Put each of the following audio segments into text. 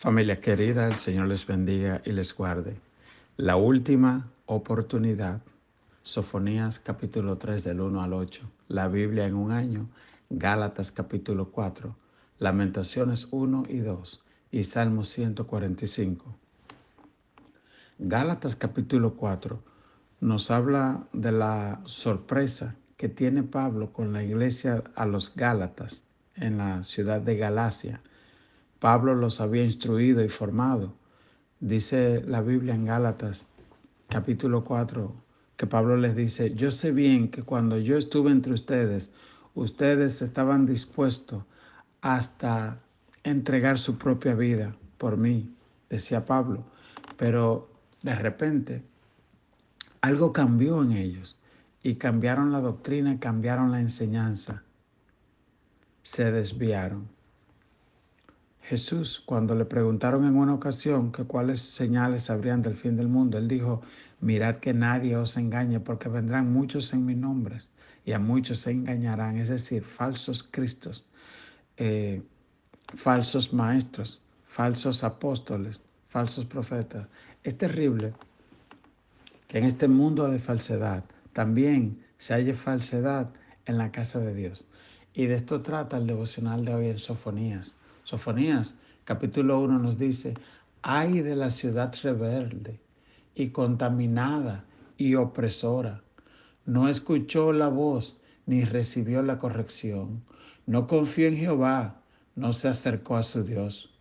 Familia querida, el Señor les bendiga y les guarde. La última oportunidad, Sofonías capítulo 3 del 1 al 8, la Biblia en un año, Gálatas capítulo 4, Lamentaciones 1 y 2 y Salmo 145. Gálatas capítulo 4 nos habla de la sorpresa que tiene Pablo con la iglesia a los Gálatas en la ciudad de Galacia. Pablo los había instruido y formado. Dice la Biblia en Gálatas capítulo 4 que Pablo les dice: yo sé bien que cuando yo estuve entre ustedes, ustedes estaban dispuestos hasta entregar su propia vida por mí, decía Pablo. Pero de repente algo cambió en ellos y cambiaron la doctrina, cambiaron la enseñanza, se desviaron. Jesús, cuando le preguntaron en una ocasión que cuáles señales habrían del fin del mundo, él dijo: mirad que nadie os engañe, porque vendrán muchos en mi nombre y a muchos se engañarán, es decir, falsos cristos, eh, falsos maestros, falsos apóstoles, falsos profetas. Es terrible que en este mundo de falsedad también se halle falsedad en la casa de Dios. Y de esto trata el devocional de hoy en Sofonías. Sofonías, capítulo 1 nos dice: ay de la ciudad rebelde y contaminada y opresora. No escuchó la voz ni recibió la corrección. No confió en Jehová, no se acercó a su Dios.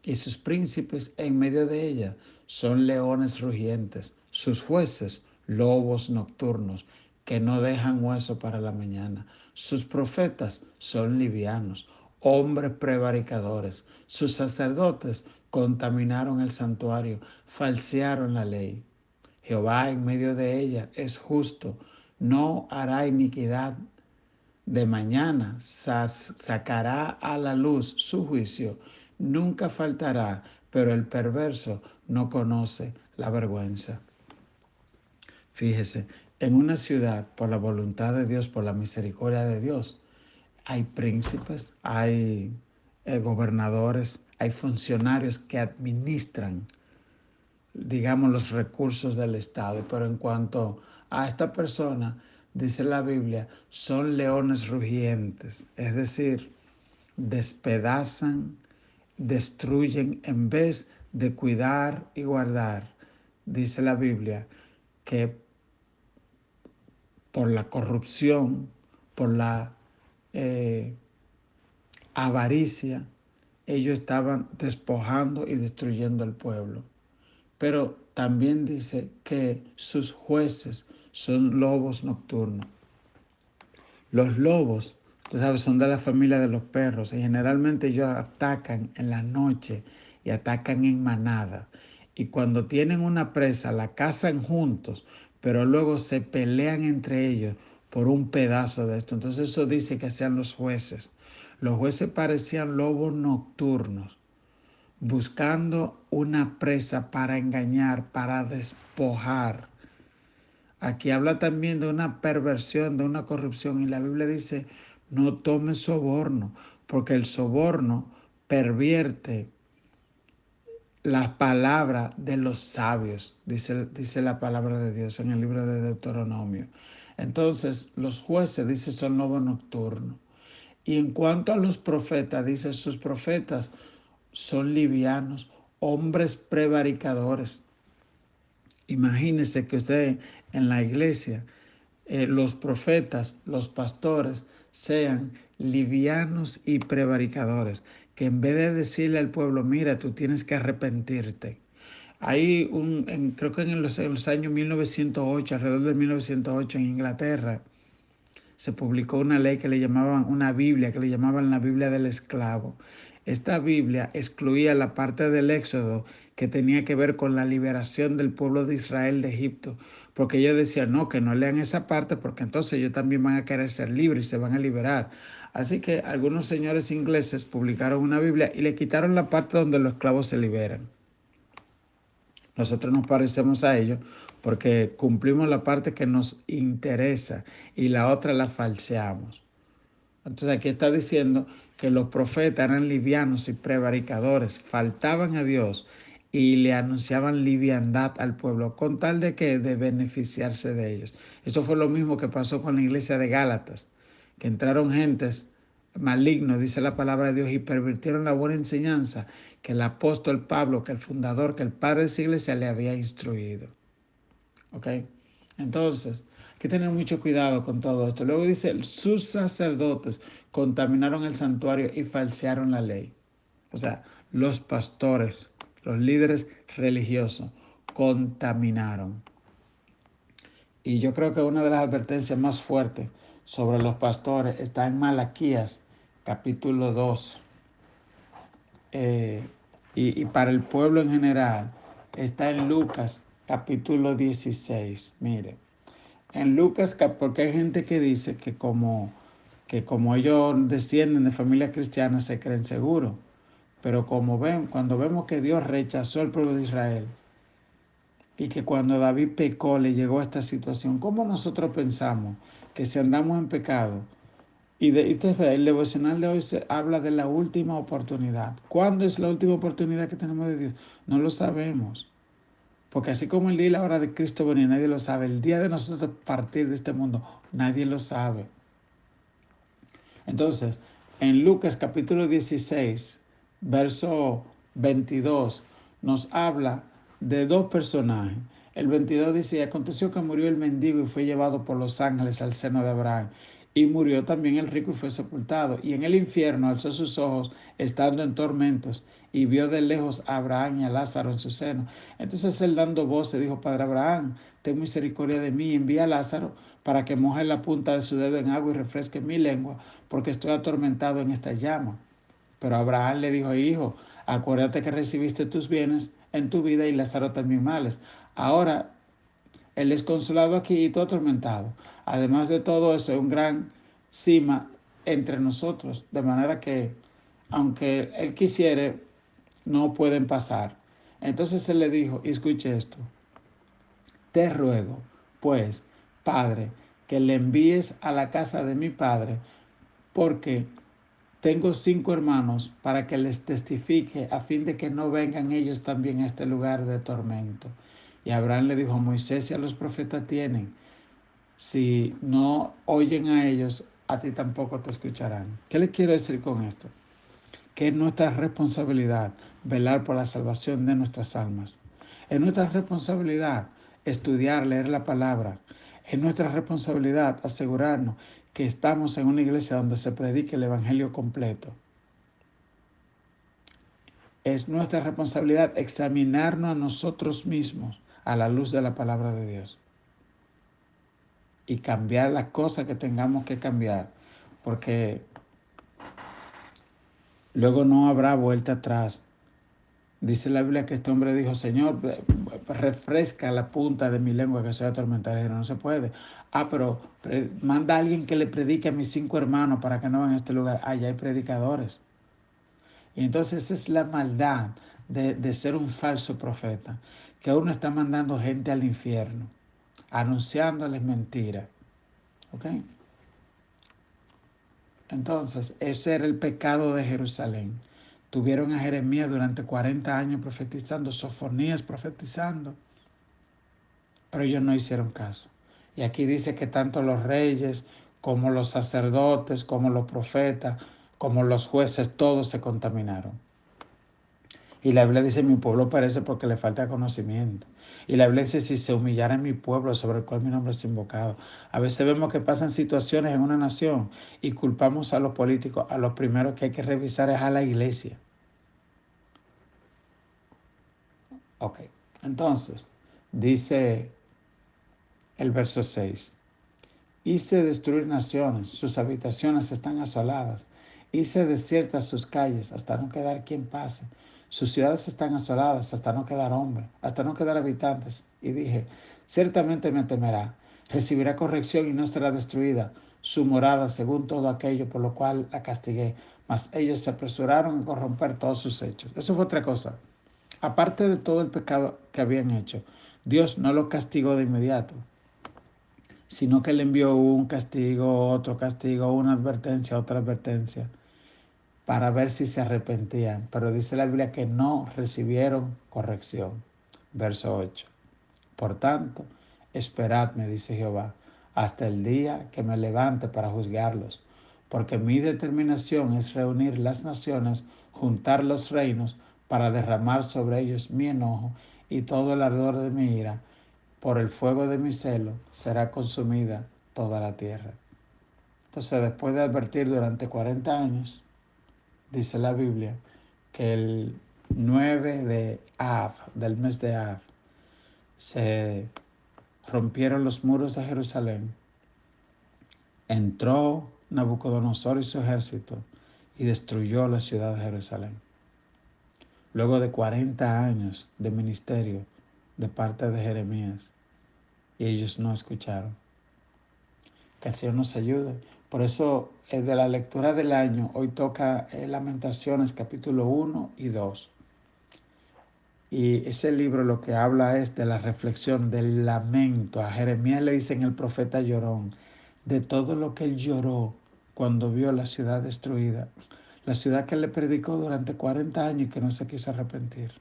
Y sus príncipes en medio de ella son leones rugientes, sus jueces lobos nocturnos que no dejan hueso para la mañana. Sus profetas son livianos, hombres prevaricadores. Sus sacerdotes contaminaron el santuario, falsearon la ley. Jehová en medio de ella es justo, no hará iniquidad. De mañana sacará a la luz su juicio, nunca faltará, pero el perverso no conoce la vergüenza. Fíjese, en una ciudad, por la voluntad de Dios, por la misericordia de Dios, hay príncipes, hay gobernadores, hay funcionarios que administran, digamos, los recursos del Estado. Pero en cuanto a esta persona, dice la Biblia, son leones rugientes, es decir, despedazan, destruyen en vez de cuidar y guardar. Dice la Biblia que por la corrupción, por la eh, avaricia, ellos estaban despojando y destruyendo al pueblo. Pero también dice que sus jueces son lobos nocturnos. Los lobos, tú sabes, son de la familia de los perros y generalmente ellos atacan en la noche y atacan en manada. Y cuando tienen una presa, la cazan juntos, pero luego se pelean entre ellos por un pedazo de esto. Entonces eso dice que sean los jueces. Los jueces parecían lobos nocturnos, buscando una presa para engañar, para despojar. Aquí habla también de una perversión, de una corrupción, y la Biblia dice: no tomes soborno, porque el soborno pervierte la palabra de los sabios, dice la palabra de Dios en el libro de Deuteronomio. Entonces, los jueces, dice, son lobos nocturnos. Y en cuanto a los profetas, dice, sus profetas son livianos, hombres prevaricadores. Imagínese que usted en la iglesia, los profetas, los pastores, sean livianos y prevaricadores, que en vez de decirle al pueblo: mira, tú tienes que arrepentirte. Hay creo que en los años 1908, alrededor de 1908 en Inglaterra, se publicó una ley que le llamaban una Biblia, que le llamaban la Biblia del esclavo. Esta Biblia excluía la parte del Éxodo que tenía que ver con la liberación del pueblo de Israel de Egipto, porque ellos decían: no, que no lean esa parte, porque entonces ellos también van a querer ser libres y se van a liberar. Así que algunos señores ingleses publicaron una Biblia y le quitaron la parte donde los esclavos se liberan. Nosotros nos parecemos a ellos porque cumplimos la parte que nos interesa y la otra la falseamos. Entonces aquí está diciendo que los profetas eran livianos y prevaricadores, faltaban a Dios y le anunciaban liviandad al pueblo, con tal de que de beneficiarse de ellos. Eso fue lo mismo que pasó con la iglesia de Gálatas, que entraron gentes malignos, dice la palabra de Dios, y pervirtieron la buena enseñanza que el apóstol Pablo, que el fundador, que el padre de esa iglesia le había instruido. ¿Ok? Entonces, hay que tener mucho cuidado con todo esto. Luego dice, sus sacerdotes contaminaron el santuario y falsearon la ley. O sea, los pastores, los líderes religiosos, contaminaron. Y yo creo que una de las advertencias más fuertes sobre los pastores está en Malaquías, capítulo 2. Y para el pueblo en general está en Lucas, capítulo 16. Mire, en Lucas, porque hay gente que dice que como ellos descienden de familias cristianas se creen seguros. Pero cuando vemos que Dios rechazó al pueblo de Israel y que cuando David pecó le llegó a esta situación, ¿cómo nosotros pensamos que si andamos en pecado? El devocional de hoy habla de la última oportunidad. ¿Cuándo es la última oportunidad que tenemos de Dios? No lo sabemos. Porque así como el día y la hora de Cristo venir, nadie lo sabe. El día de nosotros partir de este mundo, nadie lo sabe. Entonces, en Lucas capítulo 16, verso 22, nos habla de dos personajes. El 22 dice, y aconteció que murió el mendigo y fue llevado por los ángeles al seno de Abraham. Y murió también el rico y fue sepultado. Y en el infierno alzó sus ojos, estando en tormentos, y vio de lejos a Abraham y a Lázaro en su seno. Entonces él dando voces dijo, Padre Abraham, ten misericordia de mí, envía a Lázaro para que moje la punta de su dedo en agua y refresque mi lengua, porque estoy atormentado en esta llama. Pero Abraham le dijo, hijo, acuérdate que recibiste tus bienes en tu vida y Lázaro también males. Ahora él es consolado aquí y tú atormentado. Además de todo eso, es un gran cima entre nosotros, de manera que, aunque él quisiere, no pueden pasar. Entonces él le dijo, y escuche esto, te ruego, pues, Padre, que le envíes a la casa de mi padre, porque tengo 5 hermanos, para que les testifique, a fin de que no vengan ellos también a este lugar de tormento. Y Abraham le dijo, a Moisés y a los profetas tienen, si no oyen a ellos, a ti tampoco te escucharán. ¿Qué le quiero decir con esto? Que es nuestra responsabilidad velar por la salvación de nuestras almas. Es nuestra responsabilidad estudiar, leer la palabra. Es nuestra responsabilidad asegurarnos que estamos en una iglesia donde se predique el evangelio completo. Es nuestra responsabilidad examinarnos a nosotros mismos a la luz de la palabra de Dios y cambiar las cosas que tengamos que cambiar, porque luego no habrá vuelta atrás. Dice la Biblia que este hombre dijo, Señor, refresca la punta de mi lengua que soy atormentado. Y no se puede. Pero manda a alguien que le predique a mis 5 hermanos para que no vayan a este lugar. Allá hay predicadores. Y entonces esa es la maldad de ser un falso profeta, que uno está mandando gente al infierno, anunciándoles mentiras. ¿Ok? Entonces, ese era el pecado de Jerusalén. Tuvieron a Jeremías durante 40 años profetizando, Sofonías profetizando, pero ellos no hicieron caso. Y aquí dice que tanto los reyes como los sacerdotes, como los profetas, como los jueces, todos se contaminaron. Y la Biblia dice, mi pueblo perece porque le falta conocimiento. Y la Biblia dice, si se humillara en mi pueblo sobre el cual mi nombre es invocado. A veces vemos que pasan situaciones en una nación y culpamos a los políticos. A los primeros que hay que revisar es a la iglesia. Ok, entonces, dice el verso 6. Hice destruir naciones, sus habitaciones están asoladas. Hice desiertas sus calles hasta no quedar quien pase. Sus ciudades están asoladas hasta no quedar hombre, hasta no quedar habitantes. Y dije, ciertamente me temerá, recibirá corrección y no será destruida su morada según todo aquello por lo cual la castigué. Mas ellos se apresuraron a corromper todos sus hechos. Eso fue otra cosa. Aparte de todo el pecado que habían hecho, Dios no los castigó de inmediato, sino que le envió un castigo, otro castigo, una advertencia, otra advertencia. para ver si se arrepentían. Pero dice la Biblia que no recibieron corrección. Verso 8. Por tanto, esperadme, dice Jehová, hasta el día que me levante para juzgarlos, porque mi determinación es reunir las naciones, juntar los reinos, para derramar sobre ellos mi enojo, y todo el ardor de mi ira, por el fuego de mi celo, será consumida toda la tierra. Entonces, después de advertir durante 40 años, dice la Biblia, que el 9 de Av, del mes de Av, se rompieron los muros de Jerusalén, entró Nabucodonosor y su ejército y destruyó la ciudad de Jerusalén. Luego de 40 años de ministerio de parte de Jeremías, y ellos no escucharon. Que el Señor nos ayude. Por eso, de la lectura del año, hoy toca Lamentaciones capítulo 1 y 2. Y ese libro lo que habla es de la reflexión, del lamento. A Jeremías le dicen el profeta llorón, de todo lo que él lloró cuando vio la ciudad destruida. La ciudad que él le predicó durante 40 años y que no se quiso arrepentir.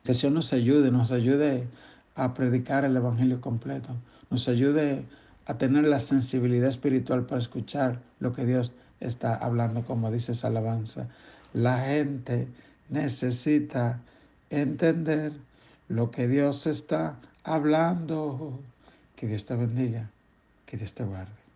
Que el Señor nos ayude a predicar el Evangelio completo. Nos ayude a tener la sensibilidad espiritual para escuchar lo que Dios está hablando, como dice esa alabanza. La gente necesita entender lo que Dios está hablando. Que Dios te bendiga, que Dios te guarde.